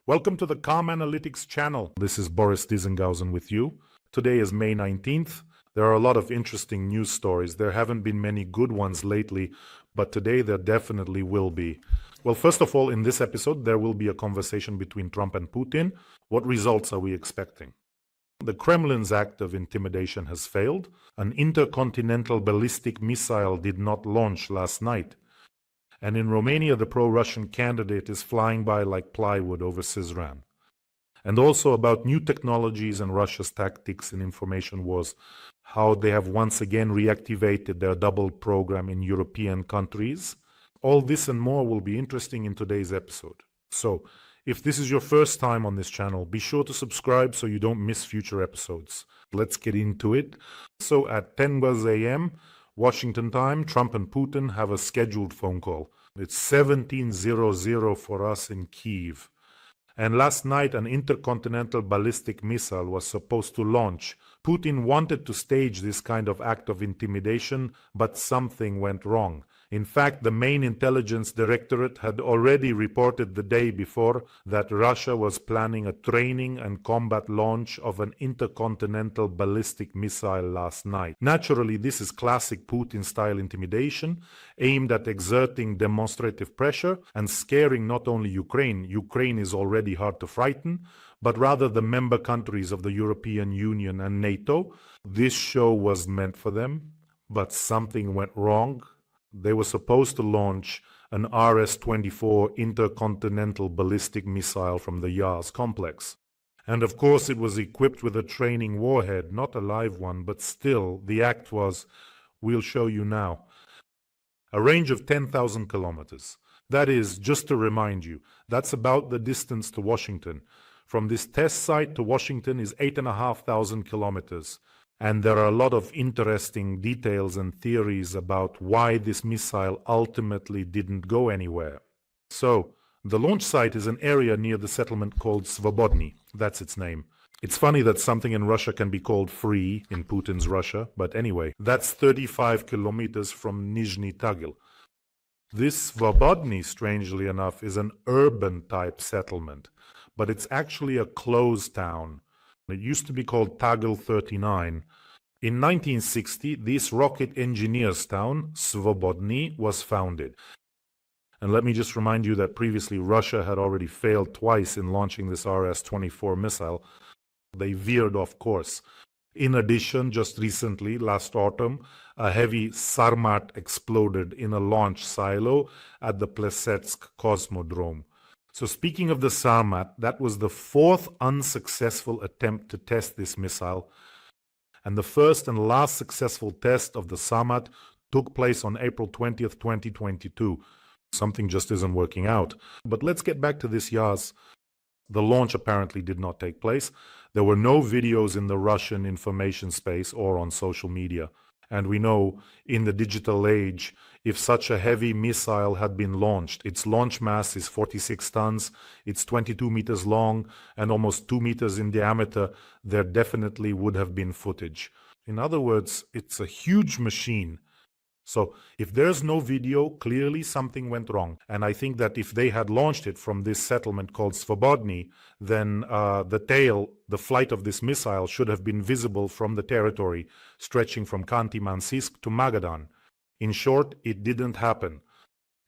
Welcome to the Calm Analytics channel. This is Boris Dizenghausen with you. Today is May 19th. There are a lot of interesting news stories. There haven't been many good ones lately, but today there definitely will be. Well, first of all, in this episode, there will be a conversation between Trump and Putin. What results are we expecting? The Kremlin's act of intimidation has failed. An intercontinental ballistic missile did not launch last night. And in Romania, the pro-Russian candidate is flying by like plywood over Seizure. And also about new technologies and Russia's tactics in information wars, how they have once again reactivated their double program in European countries. All this and more will be interesting in today's episode. So, if this is your first time on this channel, be sure to subscribe so you don't miss future episodes. Let's get into it. So at 10 a.m. Washington time, Trump and Putin have a scheduled phone call. It's 17:00 for us in Kyiv. And last night, an intercontinental ballistic missile was supposed to launch. Putin wanted to stage this kind of act of intimidation, but something went wrong. In fact, the main intelligence directorate had already reported the day before that Russia was planning a training and combat launch of an intercontinental ballistic missile last night. Naturally, this is classic Putin-style intimidation, aimed at exerting demonstrative pressure and scaring not only Ukraine. Ukraine is already hard to frighten, but rather the member countries of the European Union and NATO. This show was meant for them, but something went wrong. They were supposed to launch an RS-24 intercontinental ballistic missile from the Yars complex. And of course it was equipped with a training warhead, not a live one, but still, the act was, we'll show you now, a range of 10,000 kilometers. That is, just to remind you, that's about the distance to Washington. From this test site to Washington is 8,500 kilometers. And there are a lot of interesting details and theories about why this missile ultimately didn't go anywhere. So, the launch site is an area near the settlement called Svobodny. That's its name. It's funny that something in Russia can be called free in Putin's Russia, but anyway, that's 35 kilometers from Nizhny Tagil. This Svobodny, strangely enough, is an urban-type settlement, but it's actually a closed town. It used to be called Tagil 39. In 1960, this rocket engineers town, Svobodny, was founded. And let me just remind you that previously Russia had already failed twice in launching this RS-24 missile. They veered off course. In addition, just recently, last autumn, a heavy Sarmat exploded in a launch silo at the Plesetsk Cosmodrome. So speaking of the Sarmat, that was the fourth unsuccessful attempt to test this missile. And the first and last successful test of the Sarmat took place on April 20th, 2022. Something just isn't working out. But let's get back to this Yars. The launch apparently did not take place. There were no videos in the Russian information space or on social media. And we know, in the digital age, if such a heavy missile had been launched, its launch mass is 46 tons, it's 22 meters long, and almost 2 meters in diameter, there definitely would have been footage. In other words, it's a huge machine. So, if there's no video, clearly something went wrong. And I think that if they had launched it from this settlement called Svobodny, then the flight of this missile should have been visible from the territory stretching from Khanty-Mansisk to Magadan. In short, it didn't happen.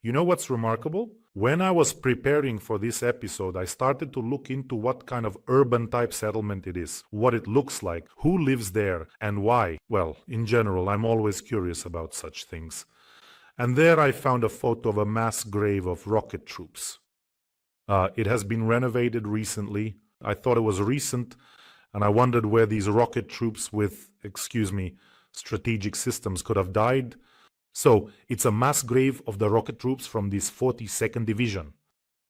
You know what's remarkable? When I was preparing for this episode, I started to look into what kind of urban-type settlement it is, what it looks like, who lives there, and why. Well, in general, I'm always curious about such things. And there I found a photo of a mass grave of rocket troops. It has been renovated recently. I thought it was recent, and I wondered where these rocket troops with, strategic systems could have died. So, it's a mass grave of the rocket troops from this 42nd Division.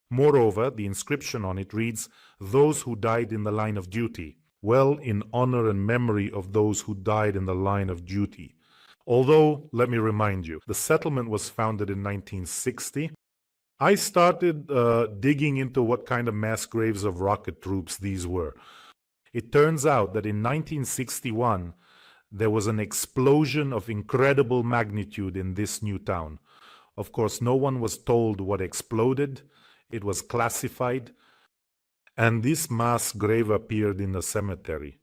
Moreover, the inscription on it reads, "Those who died in the line of duty." Well, in honor and memory of those who died in the line of duty. Although, let me remind you, the settlement was founded in 1960. I started digging into what kind of mass graves of rocket troops these were. It turns out that in 1961, there was an explosion of incredible magnitude in this new town. Of course, no one was told what exploded. It was classified. And this mass grave appeared in a cemetery.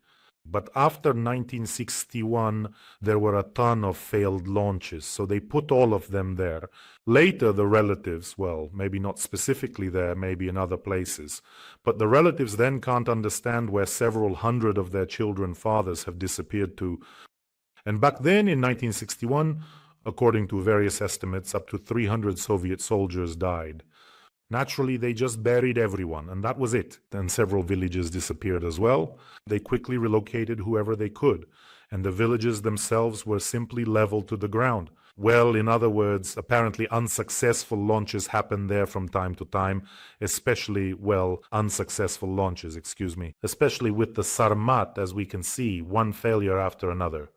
But after 1961, there were a ton of failed launches, so they put all of them there. Later, the relatives, well, maybe not specifically there, maybe in other places, but the relatives then can't understand where several hundred of their children fathers have disappeared to. And back then, in 1961, according to various estimates, up to 300 Soviet soldiers died. Naturally, they just buried everyone, and that was it. And several villages disappeared as well. They quickly relocated whoever they could, and the villages themselves were simply leveled to the ground. Well, in other words, apparently unsuccessful launches happened there from time to time, especially with the Sarmat, as we can see, one failure after another.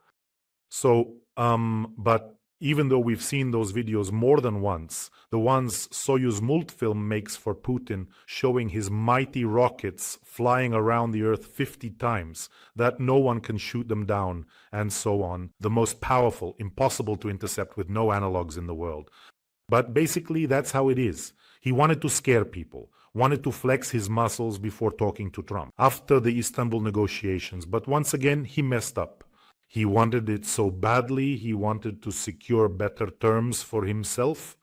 So, but even though we've seen those videos more than once, the ones Soyuz Multfilm makes for Putin showing his mighty rockets flying around the Earth 50 times, that no one can shoot them down, and so on, the most powerful, impossible to intercept with no analogs in the world. But basically, that's how it is. He wanted to scare people, wanted to flex his muscles before talking to Trump after the Istanbul negotiations, but once again, he messed up. He wanted it so badly, he wanted to secure better terms for himself.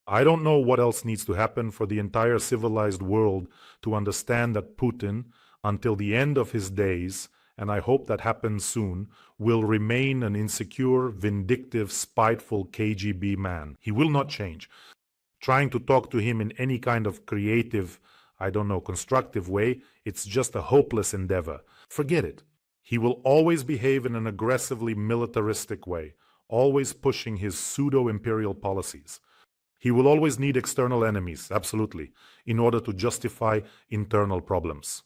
I don't know what else needs to happen for the entire civilized world to understand that Putin, until the end of his days, and I hope that happens soon, will remain an insecure, vindictive, spiteful KGB man. He will not change. Trying to talk to him in any kind of creative, constructive way, it's just a hopeless endeavor. Forget it. He will always behave in an aggressively militaristic way, always pushing his pseudo-imperial policies. He will always need external enemies, absolutely, in order to justify internal problems.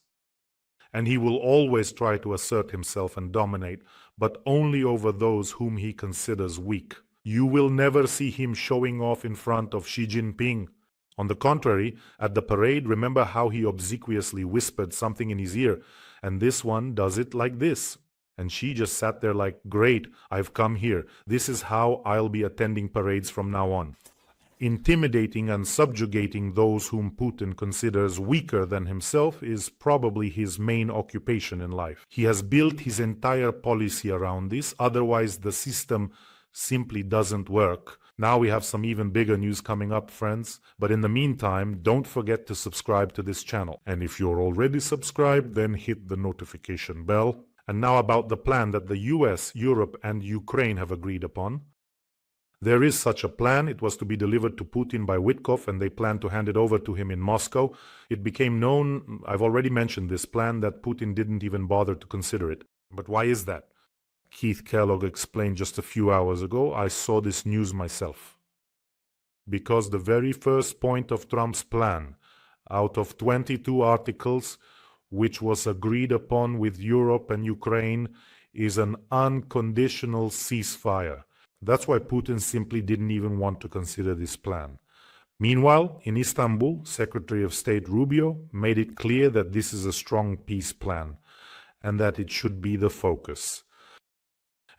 And he will always try to assert himself and dominate, but only over those whom he considers weak. You will never see him showing off in front of Xi Jinping. On the contrary, at the parade, remember how he obsequiously whispered something in his ear, and this one does it like this. And she just sat there like, great, I've come here. This is how I'll be attending parades from now on. Intimidating and subjugating those whom Putin considers weaker than himself is probably his main occupation in life. He has built his entire policy around this, otherwise the system simply doesn't work. Now we have some even bigger news coming up, friends. But in the meantime, don't forget to subscribe to this channel. And if you're already subscribed, then hit the notification bell. And now about the plan that the US, Europe, and Ukraine have agreed upon. There is such a plan. It was to be delivered to Putin by Witkoff, and they plan to hand it over to him in Moscow. It became known, I've already mentioned this plan, that Putin didn't even bother to consider it. But why is that? Keith Kellogg explained just a few hours ago. I saw this news myself. Because the very first point of Trump's plan, out of 22 articles, which was agreed upon with Europe and Ukraine, is an unconditional ceasefire. That's why Putin simply didn't even want to consider this plan. Meanwhile, in Istanbul, Secretary of State Rubio made it clear that this is a strong peace plan and that it should be the focus.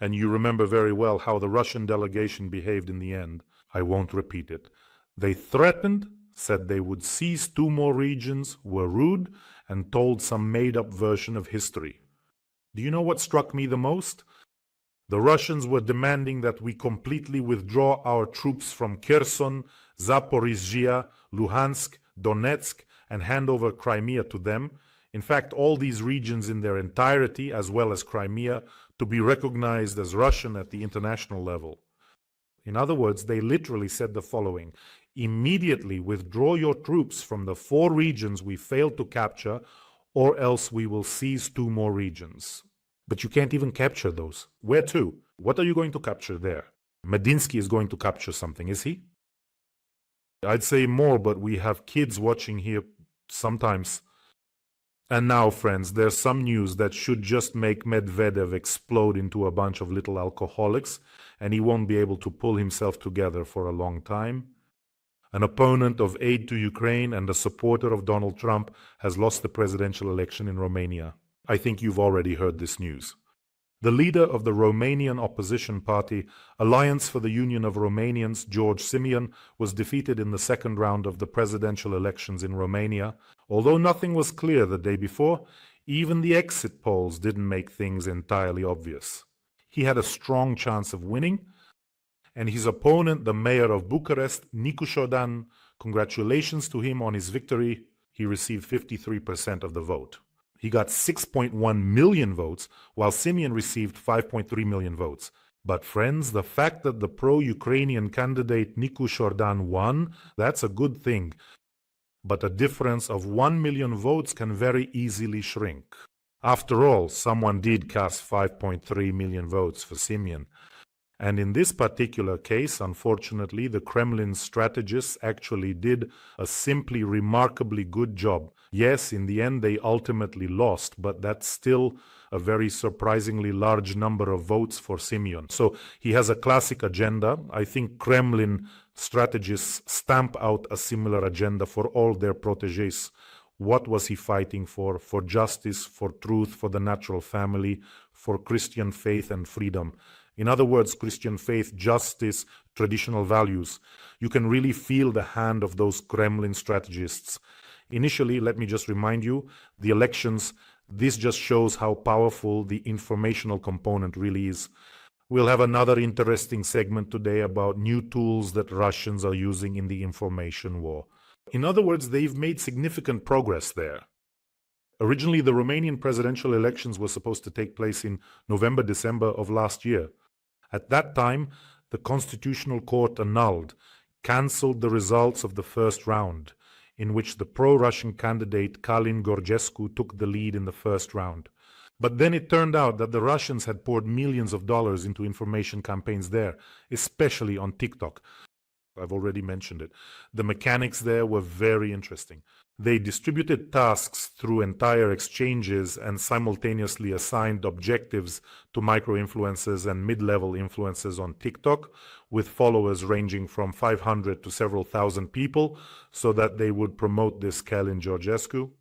And you remember very well how the Russian delegation behaved in the end. I won't repeat it. They threatened, said they would seize 2 more regions, were rude, and told some made-up version of history. Do you know what struck me the most? The Russians were demanding that we completely withdraw our troops from Kherson, Zaporizhia, Luhansk, Donetsk, and hand over Crimea to them. In fact, all these regions in their entirety, as well as Crimea, to be recognized as Russian at the international level. In other words, they literally said the following: immediately withdraw your troops from the 4 regions we failed to capture, or else we will seize 2 more regions. But you can't even capture those. Where to? What are you going to capture there? Medinsky is going to capture something, is he? I'd say more, but we have kids watching here sometimes. And now, friends, there's some news that should just make Medvedev explode into a bunch of little alcoholics, and he won't be able to pull himself together for a long time. An opponent of aid to Ukraine and a supporter of Donald Trump has lost the presidential election in Romania. I think you've already heard this news. The leader of the Romanian opposition party, Alliance for the Union of Romanians, George Simion, was defeated in the second round of the presidential elections in Romania. Although nothing was clear the day before, even the exit polls didn't make things entirely obvious. He had a strong chance of winning, and his opponent, the mayor of Bucharest, Nicu Șordan, congratulations to him on his victory. He received 53% of the vote. He got 6.1 million votes, while Simion received 5.3 million votes. But friends, the fact that the pro-Ukrainian candidate Nicu Șordan won, that's a good thing. But a difference of 1 million votes can very easily shrink. After all, someone did cast 5.3 million votes for Simion. And in this particular case, unfortunately, the Kremlin strategists actually did a simply remarkably good job. Yes, in the end, they ultimately lost, but that's still a very surprisingly large number of votes for Simion. So he has a classic agenda. I think Kremlin strategists stamp out a similar agenda for all their protégés. What was he fighting for? For justice, for truth, for the natural family, for Christian faith and freedom. In other words, Christian faith, justice, traditional values. You can really feel the hand of those Kremlin strategists. Initially, let me just remind you, the elections, this just shows how powerful the informational component really is. We'll have another interesting segment today about new tools that Russians are using in the information war. In other words, they've made significant progress there. Originally, the Romanian presidential elections were supposed to take place in November, December of last year. At that time, the Constitutional Court annulled, cancelled the results of the first round, in which the pro-Russian candidate Călin Gorgescu took the lead in the first round. But then it turned out that the Russians had poured millions of dollars into information campaigns there, especially on TikTok. I've already mentioned it. The mechanics there were very interesting. They distributed tasks through entire exchanges and simultaneously assigned objectives to micro-influencers and mid-level influencers on TikTok, with followers ranging from 500 to several thousand people, so that they would promote this Călin Gorgescu.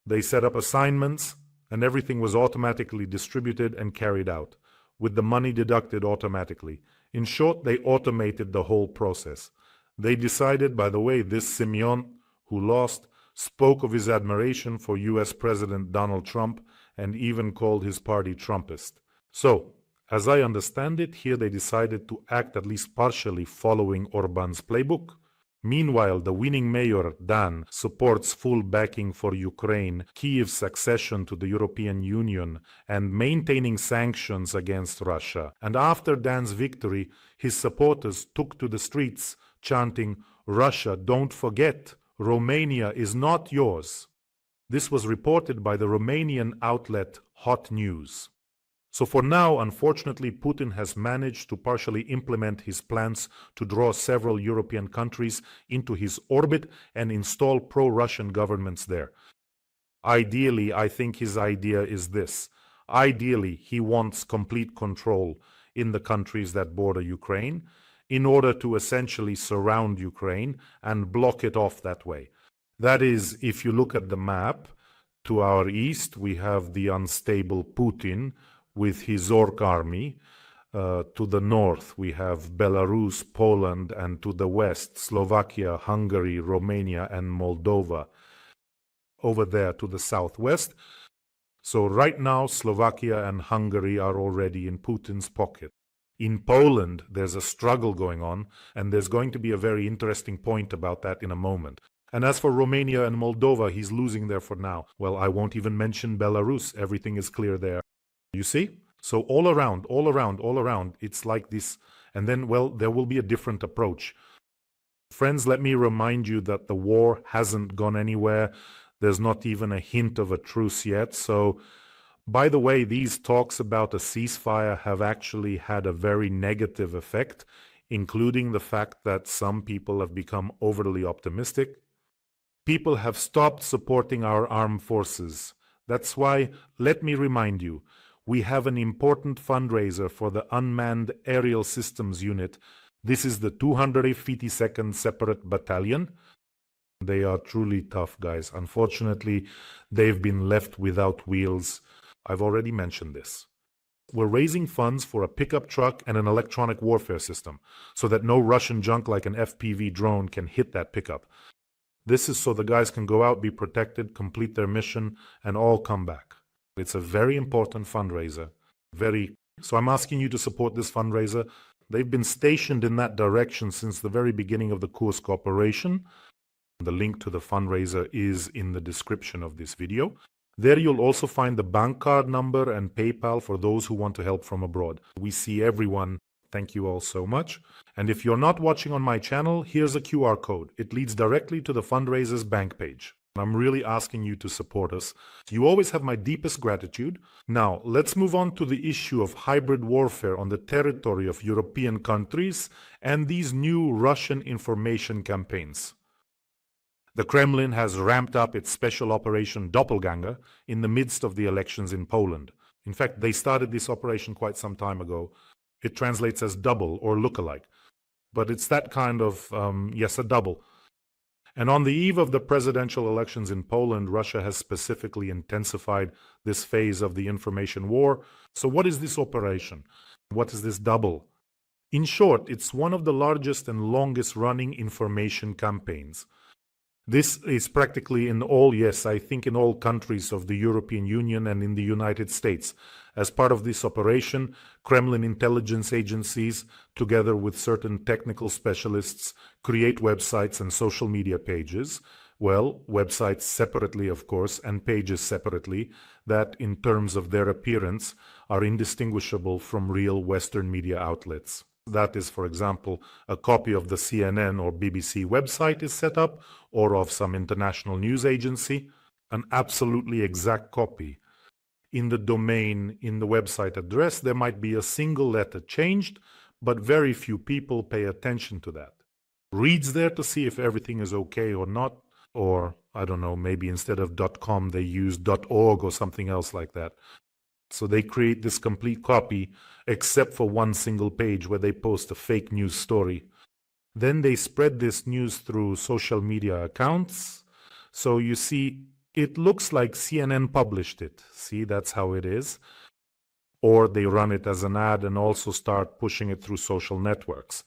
They set up assignments, and everything was automatically distributed and carried out, with the money deducted automatically. In short, they automated the whole process. They decided, by the way, this Simion, who lost, spoke of his admiration for US President Donald Trump and even called his party Trumpist. So, as I understand it, here they decided to act at least partially following Orban's playbook. Meanwhile, the winning mayor, Dan, supports full backing for Ukraine, Kyiv's accession to the European Union, and maintaining sanctions against Russia. And after Dan's victory, his supporters took to the streets, chanting, "Russia, don't forget, Romania is not yours." This was reported by the Romanian outlet Hot News. So for now, unfortunately, Putin has managed to partially implement his plans to draw several European countries into his orbit and install pro-Russian governments there. Ideally, I think his idea is this. Ideally, he wants complete control in the countries that border Ukraine in order to essentially surround Ukraine and block it off that way. That is, if you look at the map, to our east, we have the unstable Putin with his orc army. To the north, we have Belarus, Poland, and to the west, Slovakia, Hungary, Romania, and Moldova. Over there to the southwest. So right now, Slovakia and Hungary are already in Putin's pocket. In Poland, there's a struggle going on, and there's going to be a very interesting point about that in a moment. And as for Romania and Moldova, he's losing there for now. Well, I won't even mention Belarus. Everything is clear there. You see? So all around, it's like this. And then, well, there will be a different approach. Friends, let me remind you that the war hasn't gone anywhere. There's not even a hint of a truce yet. So, by the way, these talks about a ceasefire have actually had a very negative effect, including the fact that some people have become overly optimistic. People have stopped supporting our armed forces. That's why, let me remind you, we have an important fundraiser for the Unmanned Aerial Systems Unit. This is the 252nd Separate Battalion. They are truly tough guys. Unfortunately, they've been left without wheels. I've already mentioned this. We're raising funds for a pickup truck and an electronic warfare system so that no Russian junk like an FPV drone can hit that pickup. This is so the guys can go out, be protected, complete their mission, and all come back. It's a very important fundraiser. So I'm asking you to support this fundraiser. They've been stationed in that direction since the very beginning of the Kursk operation. The link to the fundraiser is in the description of this video. There you'll also find the bank card number and PayPal for those who want to help from abroad. We see everyone. Thank you all so much. And if you're not watching on my channel, here's a QR code. It leads directly to the fundraiser's bank page. I'm really asking you to support us. You always have my deepest gratitude. Now, let's move on to the issue of hybrid warfare on the territory of European countries and these new Russian information campaigns. The Kremlin has ramped up its special operation Doppelganger in the midst of the elections in Poland. In fact, they started this operation quite some time ago. It translates as double or lookalike. But it's that kind of, a double. And on the eve of the presidential elections in Poland, Russia has specifically intensified this phase of the information war. So what is this operation? What is this double? In short, it's one of the largest and longest running information campaigns. This is practically in all countries of the European Union and in the United States. As part of this operation, Kremlin intelligence agencies, together with certain technical specialists, create websites and social media pages. Well, websites separately, of course, and pages separately, that, in terms of their appearance, are indistinguishable from real Western media outlets. That is, for example, a copy of the CNN or BBC website is set up, or of some international news agency, an absolutely exact copy. In the domain, in the website address, there might be a single letter changed, but very few people pay attention to that. Reads there to see if everything is okay or not, or, I don't know, maybe instead of .com they use .org or something else like that. So they create this complete copy, except for one single page where they post a fake news story. Then they spread this news through social media accounts. So you see, it looks like CNN published it. See, that's how it is. Or they run it as an ad and also start pushing it through social networks.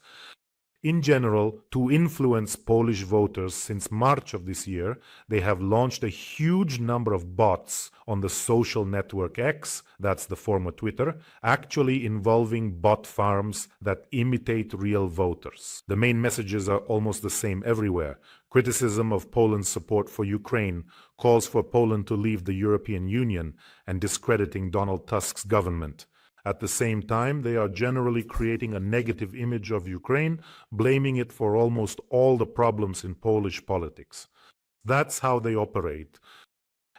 In general, to influence Polish voters since March of this year, they have launched a huge number of bots on the social network X, that's the former Twitter, actually involving bot farms that imitate real voters. The main messages are almost the same everywhere. Criticism of Poland's support for Ukraine, calls for Poland to leave the European Union, and discrediting Donald Tusk's government. At the same time, they are generally creating a negative image of Ukraine, blaming it for almost all the problems in Polish politics. That's how they operate.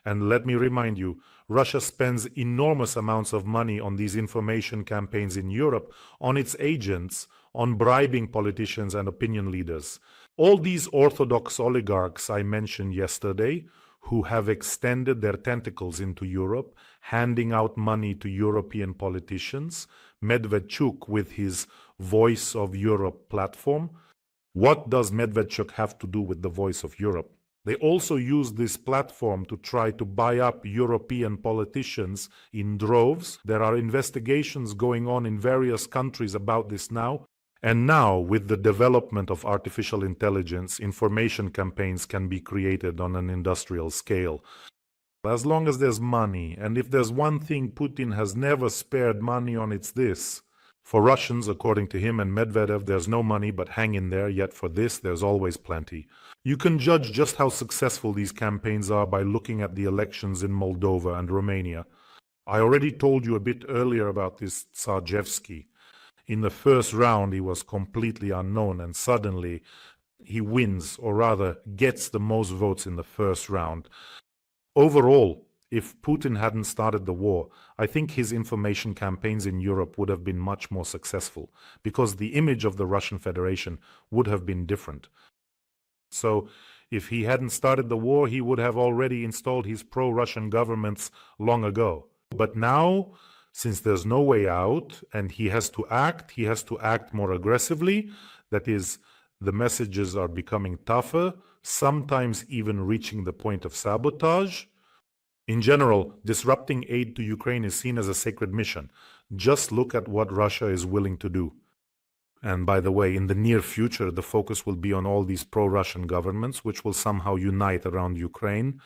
And let me remind you, Russia spends enormous amounts of money on these information campaigns in Europe, on its agents, on bribing politicians and opinion leaders. All these orthodox oligarchs I mentioned yesterday, who have extended their tentacles into Europe, handing out money to European politicians, Medvedchuk with his Voice of Europe platform. What does Medvedchuk have to do with the Voice of Europe? They also use this platform to try to buy up European politicians in droves. There are investigations going on in various countries about this now. And now, with the development of artificial intelligence, information campaigns can be created on an industrial scale. As long as there's money, and if there's one thing Putin has never spared money on, it's this. For Russians, according to him and Medvedev, there's no money, but hang in there, yet for this, there's always plenty. You can judge just how successful these campaigns are by looking at the elections in Moldova and Romania. I already told you a bit earlier about this Tsarjevsky. In the first round, he was completely unknown, and suddenly he wins, or rather gets the most votes in the first round. Overall, if Putin hadn't started the war, I think his information campaigns in Europe would have been much more successful, because the image of the Russian Federation would have been different. So, if he hadn't started the war, he would have already installed his pro-Russian governments long ago. But now, since there's no way out and he has to act more aggressively. That is, the messages are becoming tougher, sometimes even reaching the point of sabotage. In general, disrupting aid to Ukraine is seen as a sacred mission. Just look at what Russia is willing to do. And by the way, in the near future, the focus will be on all these pro-Russian governments, which will somehow unite around Ukraine.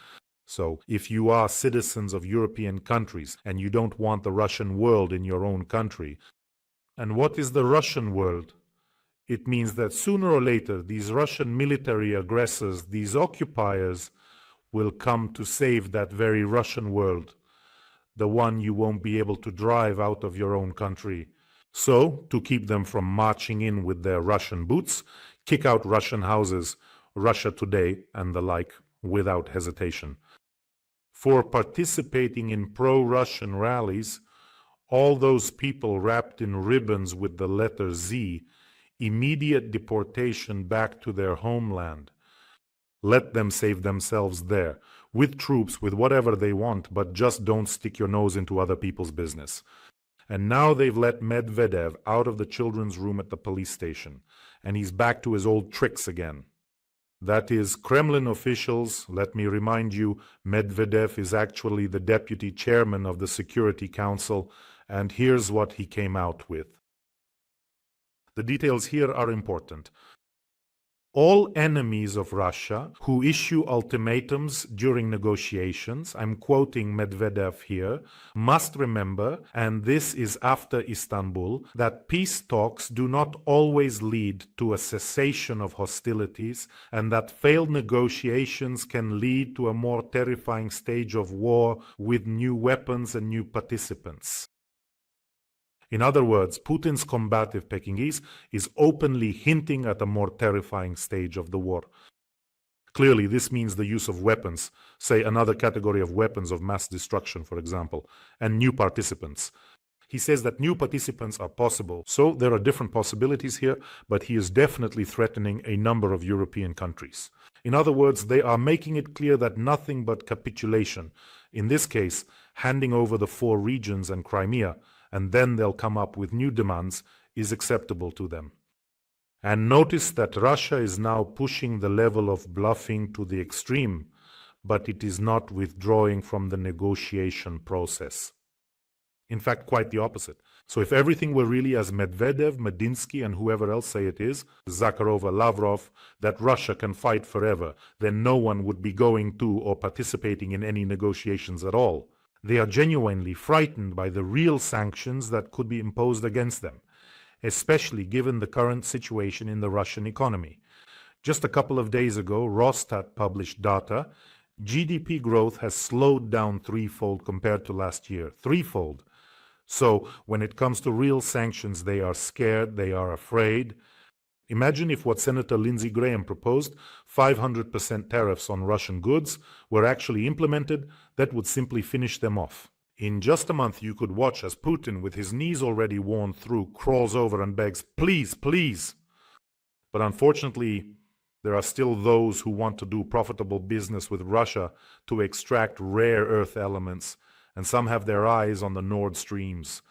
So if you are citizens of European countries and you don't want the Russian world in your own country, and what is the Russian world? It means that sooner or later, these Russian military aggressors, these occupiers, will come to save that very Russian world, the one you won't be able to drive out of your own country. So, to keep them from marching in with their Russian boots, kick out Russian houses, Russia Today, and the like, without hesitation. For participating in pro-Russian rallies, all those people wrapped in ribbons with the letter Z, immediate deportation back to their homeland. Let them save themselves there, with troops, with whatever they want, but just don't stick your nose into other people's business. And now they've let Medvedev out of the children's room at the police station, and he's back to his old tricks again. That is, Kremlin officials, let me remind you, Medvedev is actually the deputy chairman of the Security Council, and here's what he came out with. The details here are important. All enemies of Russia who issue ultimatums during negotiations, I'm quoting Medvedev here, must remember, and this is after Istanbul, that peace talks do not always lead to a cessation of hostilities, and that failed negotiations can lead to a more terrifying stage of war with new weapons and new participants. In other words, Putin's combative Pekingese is openly hinting at a more terrifying stage of the war. Clearly, this means the use of weapons, say another category of weapons of mass destruction, for example, and new participants. He says that new participants are possible, so there are different possibilities here, but he is definitely threatening a number of European countries. In other words, they are making it clear that nothing but capitulation, in this case, handing over the 4 regions and Crimea, and then they'll come up with new demands, is acceptable to them. And notice that Russia is now pushing the level of bluffing to the extreme, but it is not withdrawing from the negotiation process. In fact, quite the opposite. So if everything were really as Medvedev, Medinsky, and whoever else say it is, Zakharova, Lavrov, that Russia can fight forever, then no one would be going to or participating in any negotiations at all. They are genuinely frightened by the real sanctions that could be imposed against them, especially given the current situation in the Russian economy. Just a couple of days ago, Rosstat published data. GDP growth has slowed down threefold compared to last year. Threefold. So when it comes to real sanctions, they are scared, they are afraid. Imagine if what Senator Lindsey Graham proposed, 500% tariffs on Russian goods, were actually implemented. That would simply finish them off. In just a month, you could watch as Putin, with his knees already worn through, crawls over and begs, please, please. But unfortunately, there are still those who want to do profitable business with Russia to extract rare earth elements, and some have their eyes on the Nord Streams.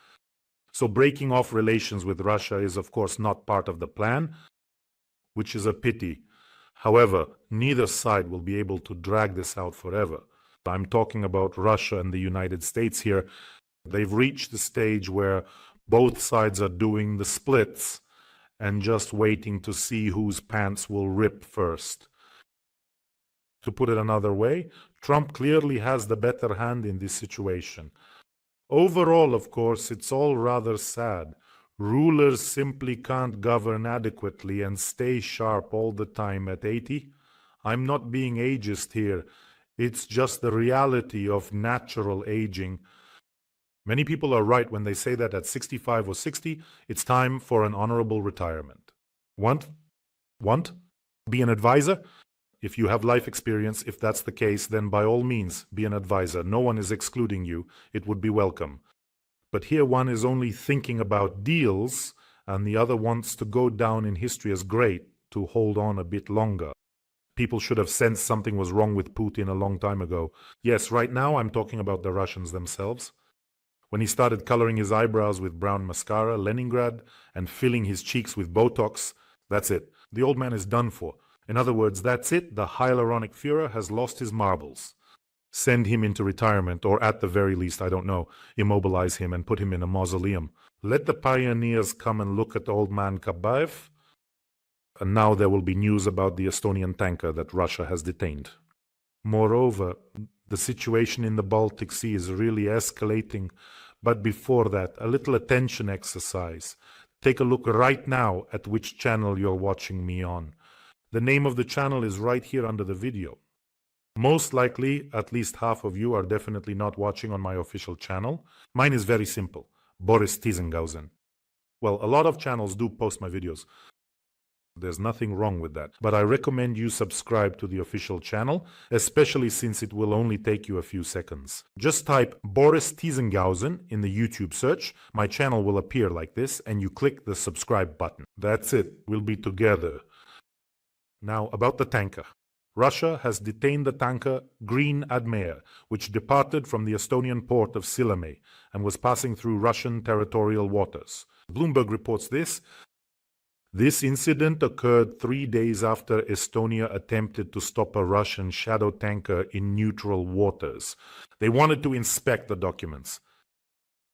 So breaking off relations with Russia is of course not part of the plan, which is a pity. However, neither side will be able to drag this out forever. I'm talking about Russia and the United States here. They've reached the stage where both sides are doing the splits and just waiting to see whose pants will rip first. To put it another way, Trump clearly has the better hand in this situation. Overall, of course, it's all rather sad. Rulers simply can't govern adequately and stay sharp all the time at 80. I'm not being ageist here. It's just the reality of natural aging. Many people are right when they say that at 65 or 60, it's time for an honorable retirement. Want? Be an advisor? If you have life experience, if that's the case, then by all means, be an advisor. No one is excluding you. It would be welcome. But here one is only thinking about deals, and the other wants to go down in history as great, to hold on a bit longer. People should have sensed something was wrong with Putin a long time ago. Yes, right now I'm talking about the Russians themselves. When he started coloring his eyebrows with brown mascara, Leningrad, and filling his cheeks with Botox, that's it. The old man is done for. In other words, that's it. The hyaluronic Führer has lost his marbles. send him into retirement, or at the very least, I don't know, immobilize him and put him in a mausoleum. Let the pioneers come and look at old man Kabaev, and now there will be news about the Estonian tanker that Russia has detained. Moreover, the situation in the Baltic Sea is really escalating, but before that, a little attention exercise. Take a look right now at which channel you're watching me on. The name of the channel is right here under the video. Most likely, at least half of you are definitely not watching on my official channel. Mine is very simple, Boris Tizengausen. Well, a lot of channels do post my videos. There's nothing wrong with that. But I recommend you subscribe to the official channel, especially since it will only take you a few seconds. Just type Boris Tizengausen in the YouTube search. My channel will appear like this, and you click the subscribe button. That's it. We'll be together. Now, about the tanker. Russia has detained the tanker Green Admire, which departed from the Estonian port of Sillamäe and was passing through Russian territorial waters. Bloomberg reports this. This incident occurred 3 days after Estonia attempted to stop a Russian shadow tanker in neutral waters. They wanted to inspect the documents.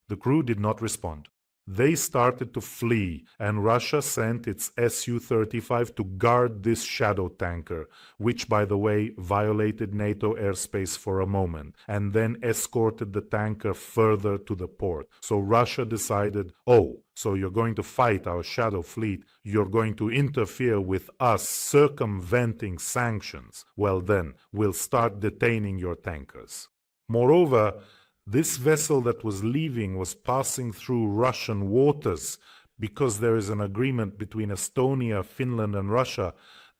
The crew did not respond. They started to flee, and Russia sent its Su-35 to guard this shadow tanker, which, by the way, violated NATO airspace for a moment, and then escorted the tanker further to the port. So Russia decided, oh, so you're going to fight our shadow fleet, you're going to interfere with us circumventing sanctions. Well then, we'll start detaining your tankers. Moreover, this vessel that was leaving was passing through Russian waters because there is an agreement between Estonia, Finland, and Russia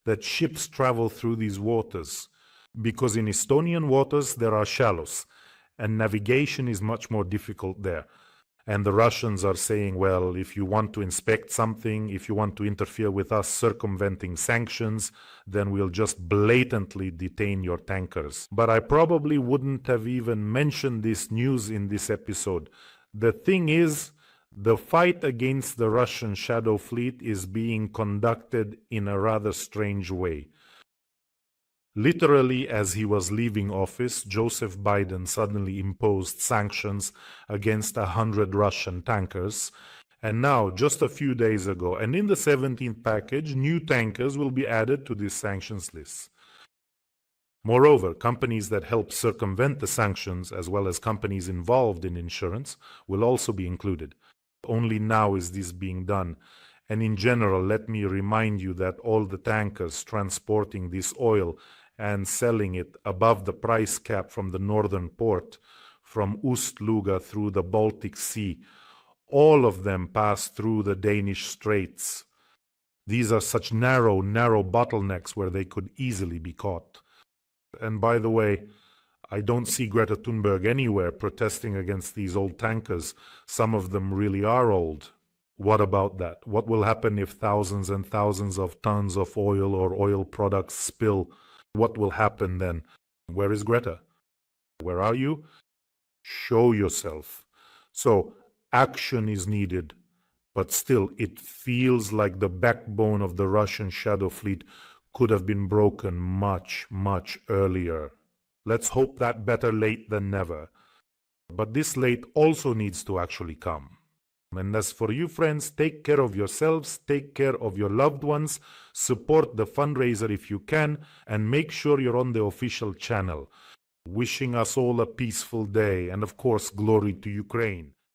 that ships travel through these waters. Because in Estonian waters there are shallows, and navigation is much more difficult there. And the Russians are saying, well, if you want to inspect something, if you want to interfere with us circumventing sanctions, then we'll just blatantly detain your tankers. But I probably wouldn't have even mentioned this news in this episode. The thing is, the fight against the Russian shadow fleet is being conducted in a rather strange way. Literally, as he was leaving office, Joseph Biden suddenly imposed sanctions against 100 Russian tankers. And now, just a few days ago, and in the 17th package, new tankers will be added to this sanctions list. Moreover, companies that help circumvent the sanctions, as well as companies involved in insurance, will also be included. Only now is this being done. And in general, let me remind you that all the tankers transporting this oil and selling it above the price cap from the northern port, from Ust-Luga through the Baltic Sea, all of them pass through the Danish Straits. These are such narrow bottlenecks where they could easily be caught. And by the way, I don't see Greta Thunberg anywhere protesting against these old tankers. Some of them really are old. What about that? What will happen if thousands and thousands of tons of oil or oil products spill? What will happen then? Where is Greta? Where are you? Show yourself. So, action is needed. But still, it feels like the backbone of the Russian shadow fleet could have been broken much earlier. Let's hope that better late than never. But this late also needs to actually come. And as for you, friends, take care of yourselves, take care of your loved ones, support the fundraiser if you can, and make sure you're on the official channel. Wishing us all a peaceful day, and of course, glory to Ukraine.